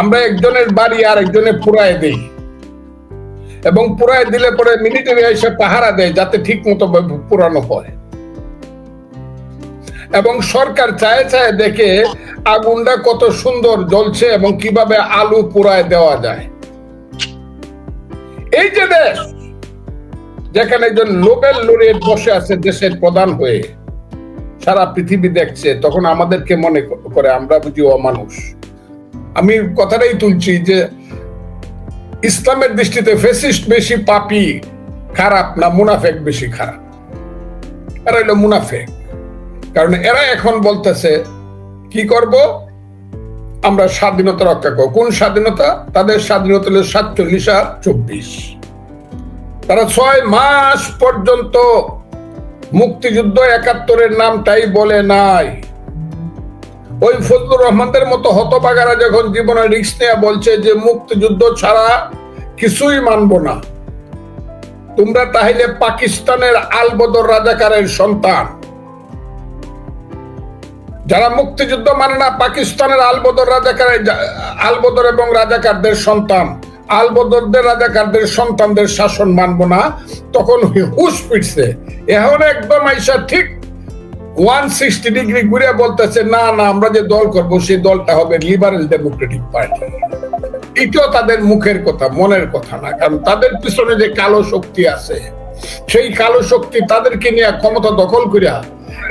আমরা একজনের বাড়ি আর একজনের পুরায় দেই, এবং পুরায় দিলে পরে মিলিটারি এসে পাহারা দেয় যাতে ঠিক মতো পুরানো হয়। এবং সরকার চায় চায় দেখে আগুনটা কত সুন্দর জ্বলছে এবং কিভাবে আলু পুরায় দেওয়া যায়। এই যে দেশ যেখানে একজন নোবেল লরিয়েট বসে আছে দেশের প্রধান হয়ে, সারা পৃথিবী দেখছে, তখন আমাদেরকে মনে করে আমরা বুঝি অমানুষ। আমি কথাটাই তুলছি যে ইসলামের দৃষ্টিতে ফ্যাসিস্ট বেশি পাপী খারাপ না মুনাফেক বেশি খারাপ? এরা হলো মুনাফেক। কারণ এরা এখন বলতেছে কি করব, আমরা স্বাধীনতা রক্ষা করব। কোন স্বাধীনতা? তাদের স্বাধীনতা হলো 47 আর 24। তারা 6 মাস পর্যন্ত মুক্তিযুদ্ধ 71-এর নামটাই বলে নাই। ওই ফজলুর রহমানদের মতো হতভাগারা যখন জীবনে রিস্ক নিয়ে বলছে যে মুক্তিযুদ্ধ ছাড়া কিছুই মানব না, তোমরা তাহলে পাকিস্তানের আলবদর রাজাকারের সন্তান। যারা মুক্তিযুদ্ধ মানে না, পাকিস্তানের আলবদর এবং রাজাকারদের সন্তান, আলবদরদের রাজাকারদের সন্তানদের শাসন মানব না, তখন হুশ ফিরছে। এখন একদম আইসা ঠিক 160 ডিগ্রি ঘুরে বলতেছে না না, আমরা যে দল করব সেই দলটা হবে লিবারেল ডেমোক্রেটিক পার্টি। এটাও তাদের মুখের কথা, মনের কথা না। কারণ তাদের পিছনে যে কালো শক্তি আছে, সেই কালো শক্তি তাদেরকে নিয়ে ক্ষমতা দখল করিয়া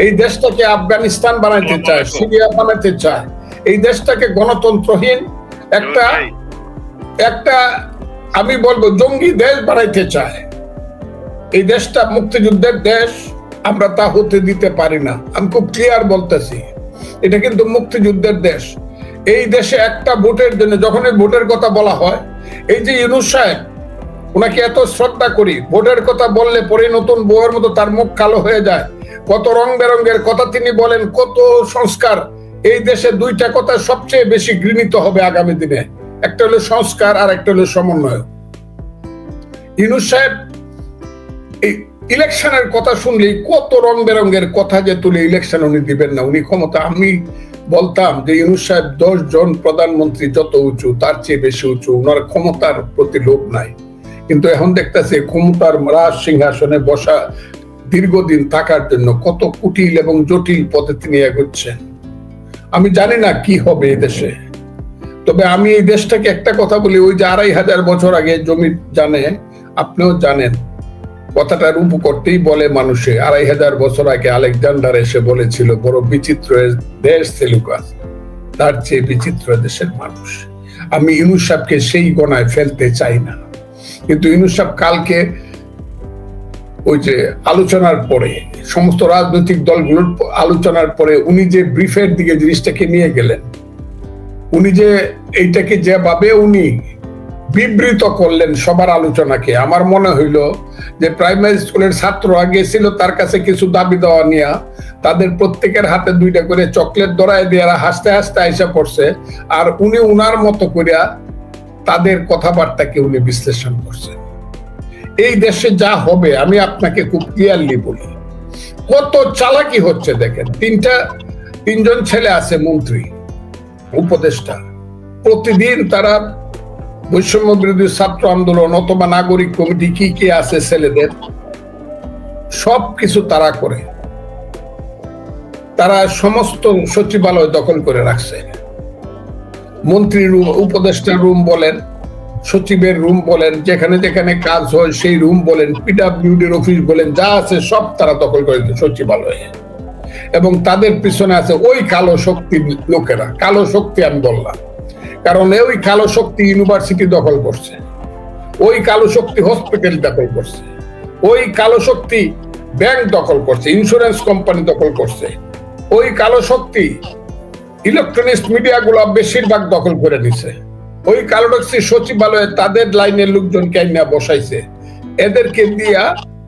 এই দেশটাকে আফগানিস্তান বানাইতে চায়, সিরিয়া বানাইতে চায়, এই দেশটাকে গণতন্ত্রহীন একটা আমি বলবো জঙ্গি দেশ বানাইতে চায়। এই দেশটা মুক্তিযুদ্ধের দেশ, আমরা তা হতে দিতে পারি না। আমি খুব ক্লিয়ার বলতেছি, এটা কিন্তু মুক্তিযুদ্ধের দেশ। এই দেশে একটা ভোটের জন্য, যখন এই ভোটের কথা বলা হয়, এই যে ইউনূস সাহেব, ওনাকে এত শ্রদ্ধা করি, ভোটের কথা বললে পরে নতুন বউয়ের মতো তার মুখ কালো হয়ে যায়। কত রং বেরঙের কথা তিনি বলেন, কত সংস্কার। এই দেশে 2টা কথা সবচেয়ে বেশি গৃহীত হবে আগামী দিনে, একটা হলো সংস্কার আর একটা হলো সমন্বয়। ইউনূস সাহেব এই ইলেকশনের কথা শুনলেই কত রং বেরঙের কথা যে তুলে ইলেকশন উনি দিবেন না, উনি ক্ষমতা। আমি বলতাম যে ইউনূস সাহেব 10 জন প্রধানমন্ত্রী যত উঁচু তার চেয়ে বেশি উঁচু, ওনার ক্ষমতার প্রতি লোভ নাই। কিন্তু এখন দেখতেছে ক্ষমতার রাজ সিংহাসনে বসা দীর্ঘদিন থাকার জন্য কত কুটিল এবং জটিল পথে তিনি এগোচ্ছেন। আমি জানি না কি হবে এই দেশে, তবে আমি এই দেশটাকে একটা কথা বলি, ওই যে 2500 বছর আগে জমি জানে, আপনিও জানেন, কথাটা রূপ করতেই বলে মানুষে। 2500 বছর আগে আলেকজান্ডার এসে বলেছিল বড় বিচিত্র দেশ সেলুকাস, তার চেয়ে বিচিত্র দেশের মানুষ। আমি ইউনূস সাহেবকে সেই গণায় ফেলতে চাই না, কিন্তু ইউনূস সাহেব কালকে ওই যে আলোচনার পরে, সমস্ত রাজনৈতিক দলগুলোর আলোচনার পরে উনি যে ব্রিফের দিকে জিনিসটাকে নিয়ে গেলেন, উনি যে এইটাকে যেভাবে উনি বিবৃত করলেন সবার আলোচনাকে, আমার মনে হইল যে প্রাইমারি স্কুলের ছাত্ররা গেছিল তার কাছে কিছু দাবি দেওয়া নিয়ে, তাদের প্রত্যেকের হাতে 2টা করে চকলেট ধরায় দিয়ে হাসতে হাসতে আইসা পড়ছে, আর উনি উনার মতো করিয়া তাদের কথাবার্তাকে উনি বিশ্লেষণ করছেন। এই দেশে যা হবে আমি আপনাকে খুব ক্লিয়ারলি বলি, কত চালাকি হচ্ছে দেখেন। 3জন ছেলে আছে মন্ত্রী, উপদেষ্টা, প্রতিদিন তারা বৈষম্য বিরোধী ছাত্র আন্দোলন অথবা নাগরিক কমিটি কি আছে ছেলেদের, সবকিছু তারা করে। তারা সমস্ত সচিবালয় দখল করে রাখছে। মন্ত্রীর রুম, উপদেষ্টার রুম বলেন, সচিবের রুম বলেন, যেখানে যেখানে কাজ হয় সেই রুম বলেন, পিডব্লিউডির অফিস বলেন, যা আছে সব তারা দখল করে সচিবালয়ে। এবং তাদের পিছনে আছে ওই কালো শক্তির লোকেরা। কালো শক্তি আমি বললাম কারণ ওই কালো শক্তি ইউনিভার্সিটি দখল করছে, ওই কালো শক্তি হসপিটাল দখল করছে, ওই কালো শক্তি ব্যাংক দখল করছে, ইন্স্যুরেন্স কোম্পানি দখল করছে, ওই কালো শক্তি ইলেকট্রনিক্স মিডিয়াগুলো বেশিরভাগ দখল করে নিছে, ওই কালো শক্তি সচিবালয়ে তাদের লাইনের লোকজনকে আইনা বসাইছে। এদেরকে দিয়া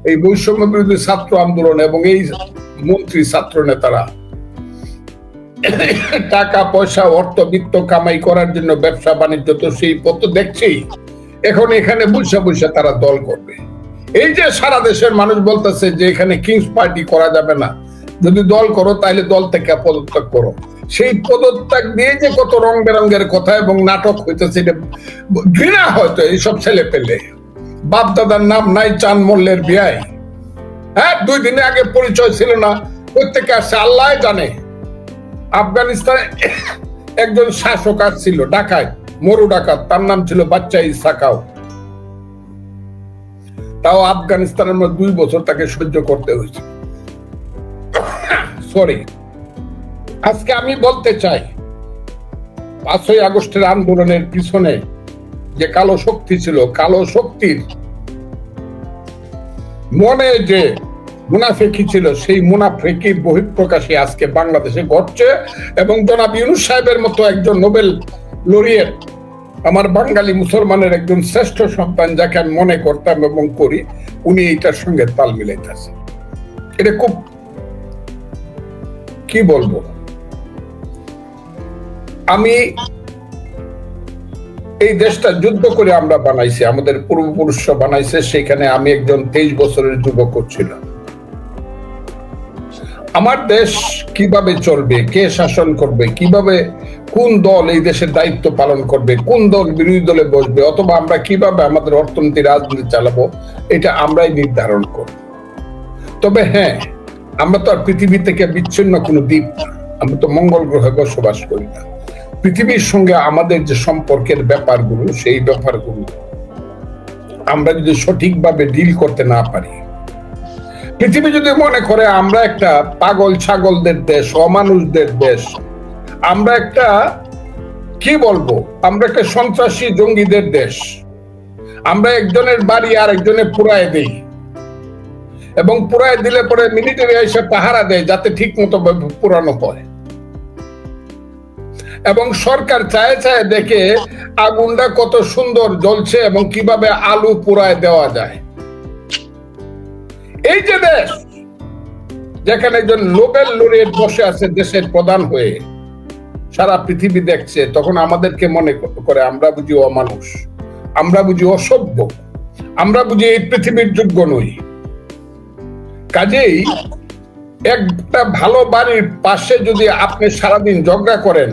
এই বৈষম্য বিরোধী ছাত্র আন্দোলন এবং এই মন্ত্রী ছাত্র নেতারা টাকা পয়সা অর্থ বিত্ত কামাই করার জন্য ব্যবসা বাণিজ্য তো সেই পথ দেখছি। এখন এখানে বৈশা বৈশা তারা দল করবে। এই যে সারা দেশের মানুষ বলতেছে যে এখানে কিংস পার্টি করা যাবে না, যদি দল করো তাহলে দল থেকে পদত্যাগ করো। সেই পদত্যাগ দিয়ে যে কত রং বেরঙ্গের কথা এবং নাটক হইতেছে, এটা ঘৃণা হয়তো এইসব ছেলে পেলে। বাপ দাদার নাম নাই, চান মল্লের বিয়ায়। হ্যাঁ, 2 দিন আগে পরিচয় ছিল না, প্রত্যেকে আসছে আল্লাহ জানে। আফগানিস্তানে একজন শাসক ছিল, ডাকাত, মরু ডাকাত, তার নাম ছিল বাচ্চা ইসাকাও। তাও আফগানিস্তানের মধ্যে 2 বছর তাকে সহ্য করতে হয়েছে। সরি। আজকে আমি বলতে চাই, 5ই আগস্টের আন্দোলনের পিছনে যে কালো শক্তি ছিল, কালো শক্তির মনে যে মুনাফিকি ছিল, সেই মুনাফিকির বহিঃপ্রকাশে আজকে বাংলাদেশে ঘটছে। এবং জনাব ইউনূস সাহেবের মতো একজন নোবেল লরিয়েট, আমার বাঙালি মুসলমানের একজন শ্রেষ্ঠ সন্তান, যাকে আমি মনে করতাম এবং করি, উনি এইটার সঙ্গে তাল মিলাইতেছে। এটা খুব, কি বলবো, আমি এই দেশটা যুদ্ধ করে আমরা বানাইছি, আমাদের পূর্বপুরুষরা বানাইছে। সেখানে আমি একজন 23 বছরের যুবক ছিলাম। আমার দেশ কিভাবে চলবে, কে শাসন করবে, কিভাবে কোন দল এই দেশের দায়িত্ব পালন করবে, কোন দল বিরোধী দলে বসবে, অথবা আমরা কিভাবে আমাদের অর্থনীতি রাজনীতি চালাবো, এটা আমরাই নির্ধারণ করব। তবে হ্যাঁ, আমরা তো আর পৃথিবী থেকে বিচ্ছিন্ন কোনো দ্বীপ না, আমরা তো মঙ্গল গ্রহে বসবাস করি না। পৃথিবীর সঙ্গে আমাদের যে সম্পর্কের ব্যাপারগুলো, সেই ব্যাপারগুলো আমরা যদি সঠিকভাবে ডিল করতে না পারি, পৃথিবী যদি মনে করে আমরা একটা পাগল ছাগলদের দেশ, অমানুষদের দেশ, আমরা একটা, কি বলবো, আমরা একটা সন্ত্রাসী জঙ্গিদের দেশ, আমরা একজনের বাড়ি আর একজনের পুরায় দেই, এবং পুরায় দিলে পরে মিলিটারি এসে পাহারা দেয় যাতে ঠিক মতো পুরানো হয়, এবং সরকার চায় চায় দেখে আগুনটা কত সুন্দর জ্বলছে এবং কিভাবে আলু পুরায় দেওয়া যায়। এই যে দেশ, যেখানে একজন নোবেল লরিয়েট বসে আছে দেশের প্রধান হয়ে, সারা পৃথিবী দেখছে, তখন আমাদেরকে মনে করে আমরা বুঝি অমানুষ, আমরা বুঝি অসভ্য, আমরা বুঝি এই পৃথিবীর যোগ্য নই। কাজেই একটা ভালো বাড়ির পাশে যদি আপনি সারাদিন ঝগড়া করেন,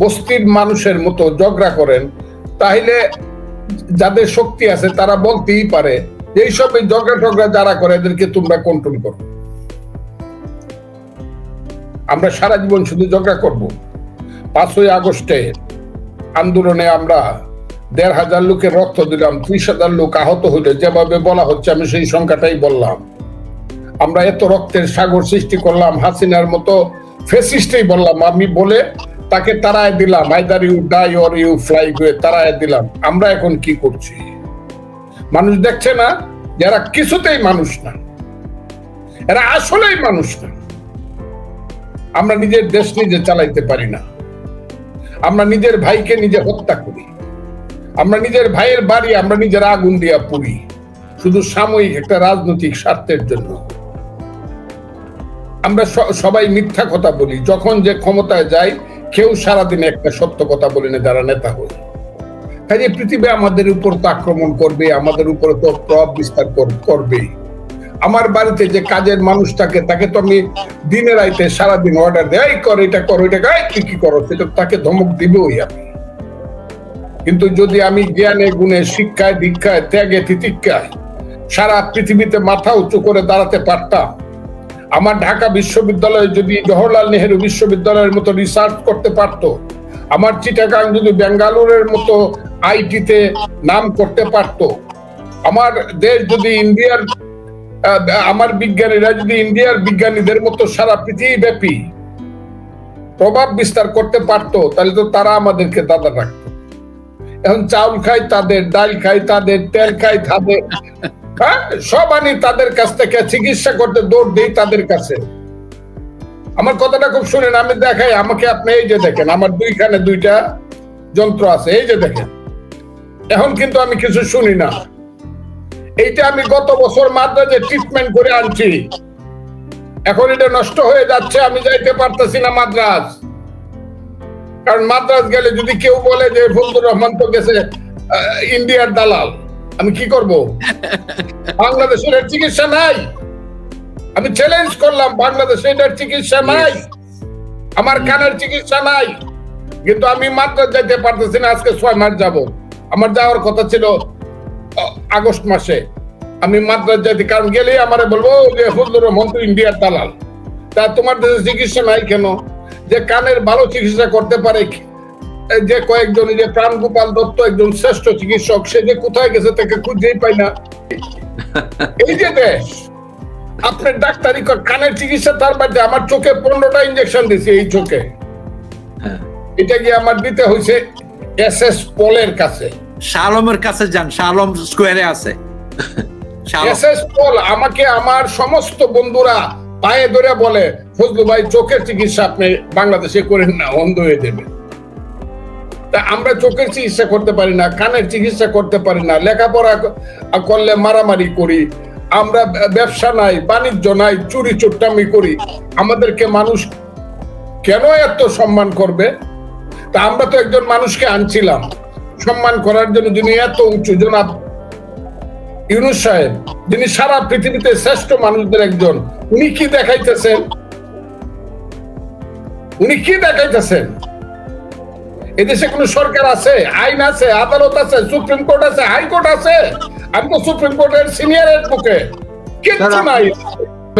বস্তির মানুষের মতো ঝগড়া করেন, তাহলে যাদের শক্তি আছে তারা বলতেই পারে এইসব ঝগড়া টগড়া যারা করে এদেরকে তোমরা কন্ট্রোল করো। আমরা সারা জীবন শুধু ঝগড়া করব? 5ই আগস্টে আন্দোলনে আমরা 1,500 লোকের রক্ত দিলাম, 30,000 লোক আহত হইল, যেভাবে বলা হচ্ছে আমি সেই সংখ্যাটাই বললাম। আমরা এত রক্তের সাগর সৃষ্টি করলাম, হাসিনার মতো ফেসিস্টই বললাম আমি, বলে তাকে তাড়ায় দিলাম, either you die or you fly, করে তাড়ায় দিলাম। আমরা এখন কি করছি? মানুষ দেখছে না যারা কিছুতেই মানুষ না, এরা আসলেই মানুষ না। আমরা নিজের দেশ নিজে চালাইতে পারি না, আমরা নিজের ভাইকে নিজে হত্যা করি, আমরা নিজের ভাইয়ের বাড়ি আমরা নিজের আগুন দিয়া পুড়ি, শুধু সাময়িক একটা রাজনৈতিক স্বার্থের জন্য। আমরা সবাই মিথ্যা কথা বলি, যখন যে ক্ষমতায় যাই কেউ সারাদিন একটা সত্য কথা বলি না যারা নেতা হই। কাজে পৃথিবী আমাদের উপর তো আক্রমণ করবে, আমাদের উপরে তো প্রভাব বিস্তার করবে। আমার বাড়িতে যে কাজের মানুষটাকে, তাকে তো আমি দিনে রাইতে সারাদিন অর্ডার দেয়, এই কর, এটা করো, এটা কি করো, সেটা তাকে ধমক দিবই আমি। কিন্তু যদি আমি জ্ঞানে গুণে, শিক্ষায় দীক্ষায়, ত্যাগে তিতিক্ষায় সারা পৃথিবীতে মাথা উঁচু করে দাঁড়াতে পারতাম, আমার ঢাকা বিশ্ববিদ্যালয়ে যদি জওহরলাল নেহেরু বিশ্ববিদ্যালয়ের মতো রিসার্চ করতে পারতো, আমার চিটাগাং যদি বেঙ্গালুরের মতো আইটিতে নাম করতে পারতো, আমার দেশ যদি ইন্ডিয়ার, আমার বিজ্ঞানীরা যদি ইন্ডিয়ার বিজ্ঞানীদের মতো সারা পৃথিবী ব্যাপী প্রভাব বিস্তার করতে পারতো, তাহলে তো তারা আমাদেরকে দাদা রাখতো। এখন চাউল খাই তাদের, ডাল খাই তাদের, তেল খাই তাদের, সব আনি তাদের কাছ থেকে, চিকিৎসা করতে দৌড় দেই তাদের কাছে। আমার কথাটা খুব শুনেন, আমি দেখাই, আমাকে আপনি এই যে দেখেন, আমার দুইখানে 2টা যন্ত্র আছে, এই যে দেখেন। এখন কিন্তু আমি কিছু শুনি না। এইটা আমি গত বছর মাদ্রাজে ট্রিটমেন্ট করে আনছি, এখন এটা নষ্ট হয়ে যাচ্ছে, আমি যাইতে পারতেছি না মাদ্রাজ। কারণ মাদ্রাজ গেলে যদি কেউ বলে যে ফজলুর রহমান তো গেছে ইন্ডিয়ার দালাল, আমি কি করব? বাংলাদেশের চিকিৎসা নাই। আমি চ্যালেঞ্জ করলাম, বাংলাদেশে এটার চিকিৎসা নাই। আমার কানের চিকিৎসা নাই, কিন্তু আমি মাদ্রাজ যাইতে পারতেছি না আজকে 6 মাস যাব। আমার যাওয়ার কথা ছিল আগস্ট মাসে। আমি মাদ্রাজ যাইতে, কারণ গেলেই আমারে বলবো যে ফজলুর রহমান তো ইন্ডিয়ার দালাল, তা তোমার দেশে চিকিৎসা নাই কেন? যে কানের ভালো চিকিৎসা করতে পারে যে কয়েকজন, যে প্রাণগোপাল দত্ত একজন শ্রেষ্ঠ চিকিৎসক, সে যে কোথায় গেছে তাকে খুঁজেই পাই না। এই যে দেশ, আপনার ডাক্তারি কানের চিকিৎসা তার বাদে আমার চোখে 15টা ইনজেকশন দিছে এই চোখে। এটা কি আমার দিতে হয়েছে এসএস পলের কাছে, শাহ আলমের কাছে যান, শাহ আলম স্কোয়ারে আছে। এসএস পল আমাকে আমার সমস্ত বন্ধুরা পায়ে ধরে বলে, ফজলু ভাই চোখের চিকিৎসা আপনি বাংলাদেশে করেন না, অন্ধ হয়ে যাবে। তা আমরা চোখের চিকিৎসা করতে পারি না, কানের চিকিৎসা করতে পারি না, লেখাপড়া করলে মারামারি করি, আমরা ব্যবসা নাই, বাণিজ্য নাই, চুরি চুট্টামি করি, আমাদেরকে মানুষ কেন এত সম্মান করবে? তা আমরা তো একজন মানুষকে আনছিলাম সম্মান করার জন্য, যিনি এত উঁচু, জনাব ইউনূস সাহেব, যিনি সারা পৃথিবীতে শ্রেষ্ঠ মানুষদের একজন। উনি কি দেখাইতেছেন? উনি কি দেখাইতেছেন? এদেশে কোন সরকার আছে, আইন আছে, আদালত আছে, সুপ্রিম কোর্ট আছে, হাইকোর্ট আছে? আমি তো সুপ্রিম কোর্টের সিনিয়র অ্যাডভোকেট, কিচ্ছু নাই।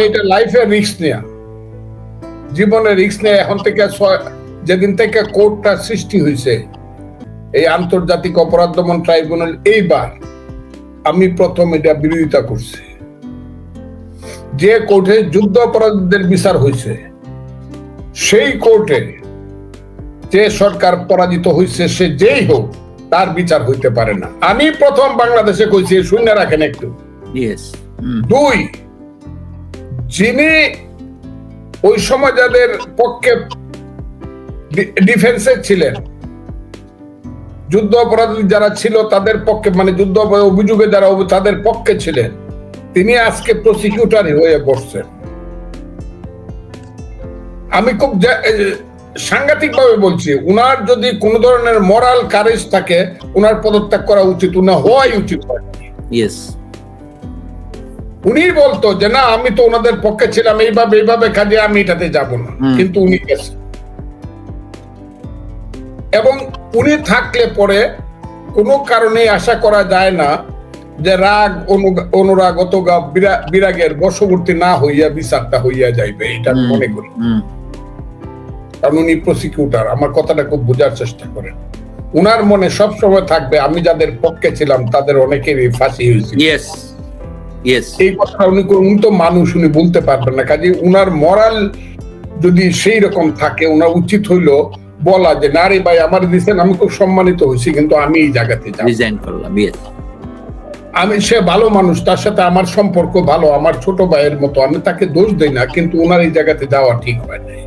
এটা লাইফের রিস্ক নেয়া, জীবনের রিস্ক নেয়া। এখন থেকে যেদিন থেকে কোর্টটা সৃষ্টি হয়েছে, এই আন্তর্জাতিক অপরাধ দমন ট্রাইব্যুনাল, এইবার আমি প্রথম এটা বিরোধিতা করছি। যে কোর্টে যুদ্ধ অপরাধীদের বিচার হয়েছে, সেই কোর্টে যে সরকার পরাজিত হয়েছে, সে যেই হোক, তার বিচার হইতে পারে না। আমি প্রথম বাংলাদেশে কইছি, শুনে রাখেন একটু। 2, যিনি ওই সময় যাদের পক্ষে ডিফেন্সে ছিলেন, যুদ্ধ অপরাধী যারা ছিল তাদের পক্ষে, মানে যুদ্ধ অভিযোগে যারা তাদের পক্ষে ছিলেন, তিনি আজকে প্রসিকিউটর হয়ে বসছেন। আমি খুব সাংঘাতিক ভাবে বলছি, উনার যদি কোন ধরনের মোরাল কারেজ থাকে, উনার পদত্যাগ করা উচিত, উনার হওয়াই উচিত। উনি বলতো যে না, আমি তো ওনাদের পক্ষে ছিলাম, এইভাবে কাজে আমি এটাতে যাব না, কিন্তু উনি গেছেন। এবং উনি থাকলে পরে কোনো কারণে আশা করা যায় না যে রাগ অনুরাগ অথবা বিরাগের বশবর্তী না হইয়া বিচারটা হইয়া যাইবে, এটা মনে করি। কারণ উনি প্রসিকিউটর, আমার কথাটা খুব বোঝার চেষ্টা করেন। উনার মনে সব সময় থাকবে আমি যাদের পক্ষে ছিলাম তাদের অনেকেরই ফাঁসি হয়েছে। এই কথা উনি তো মানুষ, উনি বলতে পারবেন না। কাজে উনার মরাল যদি সেই রকম থাকে, উনার উচিত হইল বলা যে না রে ভাই, আমার দিচ্ছেন, আমি খুব সম্মানিত হয়েছি, কিন্তু আমি এই জায়গাতে রিজাইন করলাম। আমি, সে ভালো মানুষ, তার সাথে আমার সম্পর্ক ভালো, আমার ছোট ভাইয়ের মতো, আমি তাকে দোষ দেই না, কিন্তু উনার এই জায়গাতে যাওয়া ঠিক হয় নাই।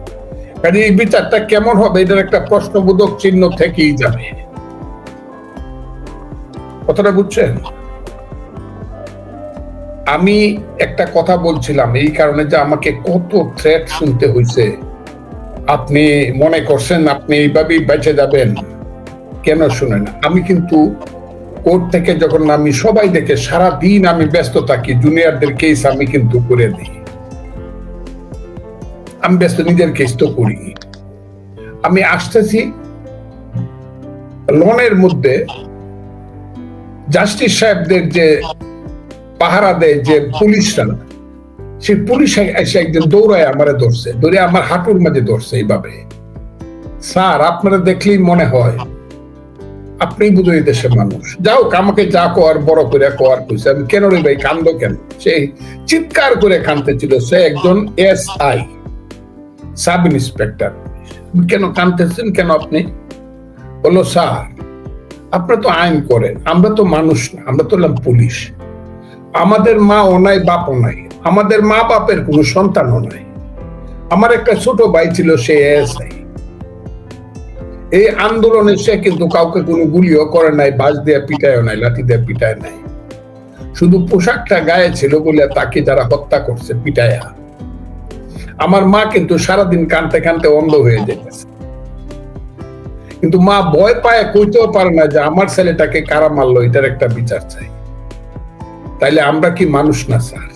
কাজে এই বিচারটা কেমন হবে, এটার একটা প্রশ্নবোধক চিহ্ন থেকেই যাবে। কথাটা বুঝছেন? আমি একটা কথা বলছিলাম এই কারণে যে আমাকে কত থ্রেট শুনতে হয়েছে। আপনি মনে করছেন আপনি এইভাবেই বেঁচে যাবেন, কেন শুনেন? আমি কিন্তু কোর্ট থেকে যখন আমি সবাই দেখে সারা দিন আমি ব্যস্ত থাকি, জুনিয়রদের কেস আমি কিন্তু করে দিই। আমি ব্যস্ত, নিজের কেস তো করি। আমি আসতেছি লনের মধ্যে, জাস্টিস সাহেবদের যে পাহারা দেয় যে পুলিশরা, সেই পুলিশ এসে একজন দৌড়ায় আমারে ধরছে, ধরে আমার হাঁটুর মাঝে ধরছে এইভাবে। স্যার, আপনারা দেখলেই মনে হয় আপনি বুঝই দেশের মানুষ। যাও, আমাকে যা কোয়ার বড় করে কোয়ার কইছে। আমি কেন রে ভাই, কান্দো কেন? সে চিৎকার করে কাঁদতেছিল। সে একজন SI, সাব ইন্সপেক্টর। কেন কাঁদতেছেন কেন আপনি? বললো স্যার, আপনারা তো আইন করেন, আমরা তো মানুষ না, আমরা তো হলাম পুলিশ। আমাদের মা ও নাই, বাপও নাই, আমাদের মা বাপের কোনো সন্তানও নাই। আমার একটা ছোট ভাই ছিল, সে SI। এই আন্দোলনে সে কিন্তু কাউকে কোনো গুলিও করে নাই, বাঁশ দিয়ে পিটায়ও নাই, লাঠি দিয়ে পিটায় নাই। শুধু পোশাকটা গায়ে ছিল বলে তাকে যারা হত্যা করছে পিটায়া। আমার মা কিন্তু সারাদিন কানতে কানতে অন্ধ হয়ে যেতেছে, কিন্তু মা ভয় পায়, কইতেও পারে না যে আমার ছেলেটাকে কারা মারলো, এটার একটা বিচার চাই। তাইলে আমরা কি মানুষ না স্যার?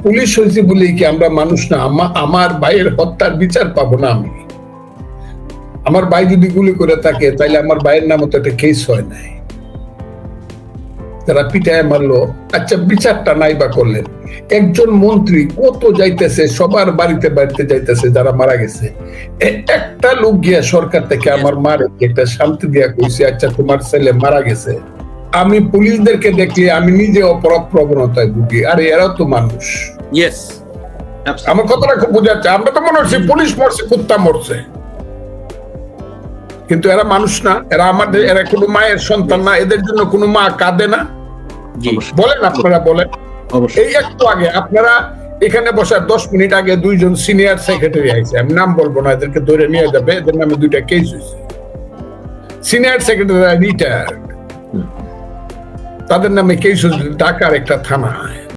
পুলিশ হয়েছে বলেই কি আমরা মানুষ না? আমার ভাইয়ের হত্যার বিচার পাবো না আমি? আমার ভাই যদি গুলি করে থাকে তাইলে আমার ভাইয়ের নামে তো একটা কেস হয় নাই, যারা পিটায় মারলো। আচ্ছা, বিচারটা নাই বা করলেন, একজন মন্ত্রী কত যাইতেছে, সবার বাড়িতে বাড়িতে যাইতেছে যারা মারা গেছে। একটা লোক গিয়া সরকার থেকে আমার মার একটা শান্তি দিয়া কইছে, আচ্ছা তোমার ছেলে মারা গেছে। আমি পুলিশদেরকে দেখলে আমি নিজে অপরাধ প্রবণতায় ভুগি। আরে এরাও তো মানুষ। ইয়েস, আমার কথাটা খুব বোঝাচ্ছে। আমরা তো মনে হচ্ছে পুলিশ মরছে, কুত্তা মরছে, কিন্তু এরা মানুষ না। এরা আমাদের, এরা কোনো মায়ের সন্তান না? এদের জন্য কোনো মা কাঁদে না? বলেন, আপনারা বলেন। এই একটু আগে আপনারা এখানে বসার 10 মিনিট আগে দুইজন সিনিয়র সেক্রেটারি আইছে, আমি নাম বলবো না, এদেরকে ধরে নিয়ে যাবে, এদের নামে 2টা কেস হয়েছে। সিনিয়র সেক্রেটারি রিটায়ার্ড, তাদের নামে কেস হয়েছে ঢাকার একটা থানায়।